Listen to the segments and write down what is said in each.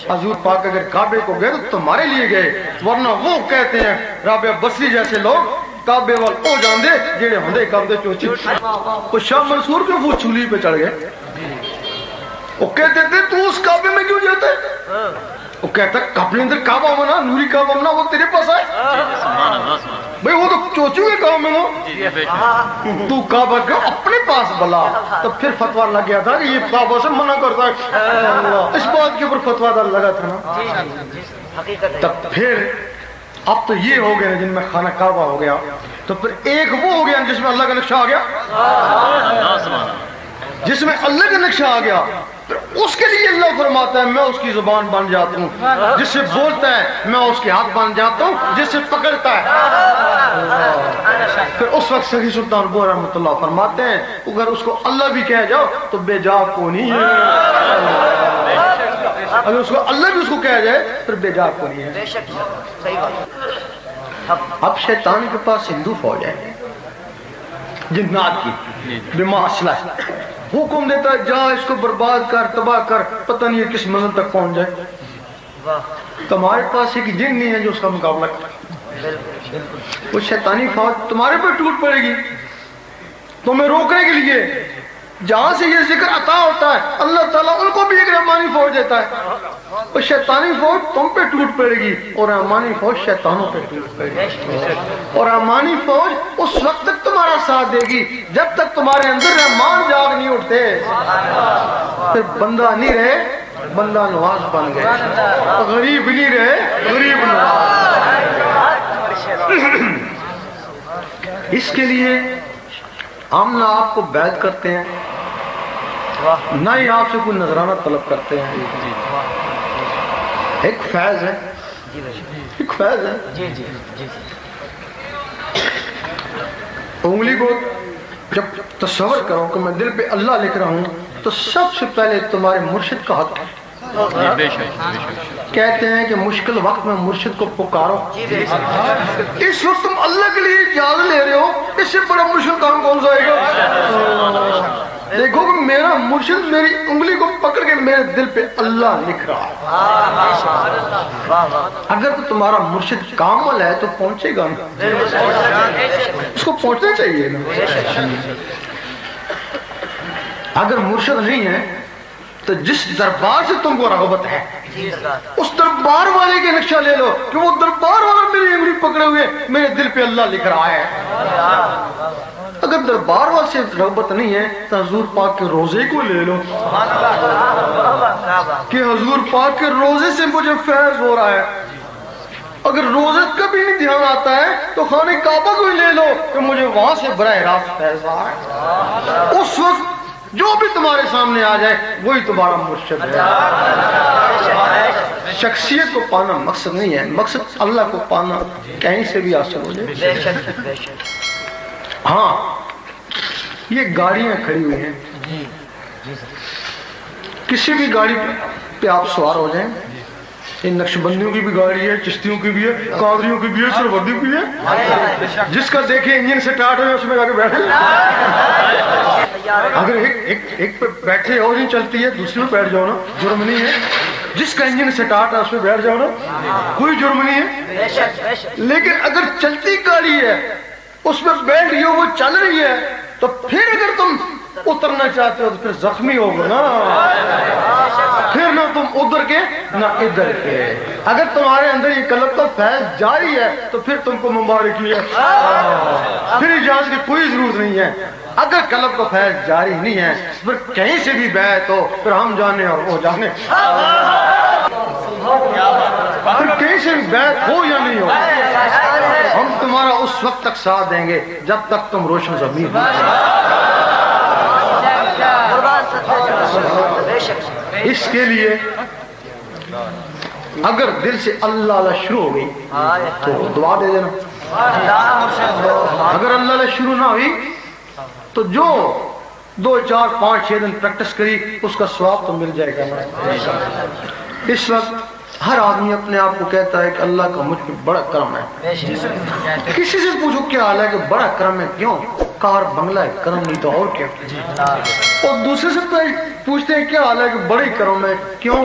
حضور پاک اگر کعبے کو گئے تو تمہارے لیے گئے، ورنہ وہ کہتے ہیں رابعہ بصری جیسے لوگ کعبے وال او جاندے جڑے ہوندے کعبے چوچی وہ شاہ منصور کے وہ چولی پہ چڑھ گئے، وہ کہتے تھے تو اس کعبے میں کیوں جاتا ہے؟ وہ کہتا ہے اپنے اندر کعبہ ہونا، نوری کعبہ ہونا، وہ تیرے پاس آئے بھئی وہ تو چوچو کے کام میں ہو، تو کعبہ کا اپنے پاس بلا۔ تو پھر فتویٰ لگ گیا تھا کہ یہ کعبہ سے منع کرتا ہے، اس بات کے اوپر فتویٰ لگا تھا نا۔ تب پھر اب تو یہ ہو گئے جن میں خانہ کعبہ ہو گیا، تو پھر ایک وہ ہو گیا جس میں اللہ کا نقشہ آ گیا، جس میں اللہ کا نقشہ آ گیا، اس کے لیے اللہ فرماتا ہے میں اس کی زبان بن جاتا ہوں، جس سے بولتا ہے میں اس کے ہاتھ بن جاتا ہوں، جس سے پکڑتا ہے۔ پھر اس وقت سخی سلطان بور رحمۃ اللہ فرماتے ہیں اگر اس کو اللہ بھی کہہ جاؤ تو بے جا کو نہیں ہے، اگر اس کو اللہ بھی اس کو کہہ جائے پھر بے جا کو نہیں ہے۔ اب شیطان کے پاس ہندو فوج ہے جنات کی، بما اسلح حکم دیتا ہے جا اس کو برباد کر، تباہ کر، پتہ نہیں ہے کس منزل تک پہنچ جائے۔ تمہارے پاس ایک جن نہیں ہے جو اس کا مقابلہ کرے، وہ شیطانی فوج تمہارے پر ٹوٹ پڑے گی تمہیں روکنے کے لیے۔ جہاں سے یہ ذکر عطا ہوتا ہے اللہ تعالیٰ ان کو بھی ایک رحمانی فوج دیتا ہے، وہ شیطانی فوج تم پہ ٹوٹ پڑے گی اور رحمانی فوج شیطانوں پہ ٹوٹ پڑے گی، اور رحمانی فوج اس وقت تک تمہارا ساتھ دے گی جب تک تمہارے اندر رحمان جاگ نہیں اٹھتے، پھر بندہ نہیں رہے بندہ نواز بن گئے، غریب نہیں رہے غریب نواز۔ اس کے لیے ہم نہ آپ کو بیعت کرتے ہیں نہ ہی آپ سے کوئی نذرانہ طلب کرتے ہیں، ایک فیض ہے، ایک فیض ہے۔ انگلی کو جب تصور کرو کہ میں دل پہ اللہ لکھ رہا ہوں تو سب سے پہلے تمہارے مرشد کا حق ہے۔ کہتے ہیں کہ مشکل وقت میں مرشد کو پکارو، اس وقت تم اللہ کے لیے اجازت لے رہے ہو، اس سے بڑا مشکل کام کون سا آئے گا؟ دیکھو کہ میرا مرشد میری انگلی کو پکڑ کے میرے دل پہ اللہ لکھ رہا ہے۔ اگر تو تمہارا مرشد کامل ہے تو پہنچے گا نا، اس کو پہنچنا چاہیے نا۔ اگر مرشد نہیں ہے تو جس دربار سے تم کو رغبت ہے اس دربار والے کے نقشہ لے لو کہ وہ دربار والا میری انگلی پکڑے ہوئے میرے دل پہ اللہ لکھ رہا ہے۔ اگر دربار والے سے رغبت نہیں ہے تو حضور پاک کے روزے کو لے لو کہ حضور پاک کے روزے سے مجھے فیض ہو رہا ہے۔ اگر روزے کبھی نہیں دھیان آتا ہے تو خانہ کعبہ کو لے لو کہ مجھے وہاں سے براہ راست فیض آ رہا ہے۔ اس وقت جو بھی تمہارے سامنے آ جائے وہی تمہارا مرشد ہے۔ شخصیت کو پانا مقصد نہیں ہے، مقصد اللہ کو پانا کہیں سے بھی حاصل ہو جائے۔ ہاں یہ گاڑیاں کھڑی ہوئی ہیں، کسی بھی گاڑی پہ آپ سوار ہو جائیں، یہ نقش بندیوں کی بھی گاڑی ہے، چشتیوں کی بھی ہے، قادریوں کی بھی ہے، سرودیوں کی ہے، جس کا دیکھیں انجن سٹارٹ ہوئے اس میں جا کے بیٹھے۔ اگر ایک پہ بیٹھے اور نہیں چلتی ہے دوسرے پہ بیٹھ جاؤ نا، جرم نہیں ہے۔ جس کا انجن سٹارٹ ہے اس پہ بیٹھ جاؤ نا، کوئی جرم نہیں ہے۔ لیکن اگر چلتی گاڑی ہے اس پہ بیٹھ گئی ہو، وہ چل رہی ہے، تو پھر اگر تم اترنا چاہتے ہو تو پھر زخمی ہوگا نا، پھر نہ تم ادھر کے نہ ادھر کے۔ اگر تمہارے اندر یہ قلب کا فیض جاری ہے تو پھر تم کو مبارکی ہے، پھر اجازت کی کوئی ضرورت نہیں ہے۔ اگر قلب کا فیض جاری نہیں ہے پھر کہیں سے بھی بیعت ہو پھر ہم جانے اور وہ جانے، پھر کہیں سے بھی بیعت ہو یا نہیں ہو ہم تمہارا اس وقت تک ساتھ دیں گے جب تک تم روشن ضمیر ہو۔ اس کے لیے اگر دل سے اللہ اللہ شروع ہو گئی تو دعا دے دینا، اگر اللہ اللہ شروع نہ ہوئی تو جو 2 4 5 6 دن پریکٹس کری اس کا ثواب تو مل جائے گا۔ اس وقت ہر آدمی اپنے آپ کو کہتا ہے کہ اللہ کا مجھ پہ بڑا کرم ہے، کسی سے پوچھو کیا حال ہے کہ بڑا کرم ہے، کیوں؟ کار بنگلہ ہے، کرم نہیں تو اور کیا؟ اور دوسرے سے پوچھتے ہیں کیا حال ہے کہ بڑی کرم ہے، کیوں؟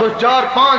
2, 4, 5,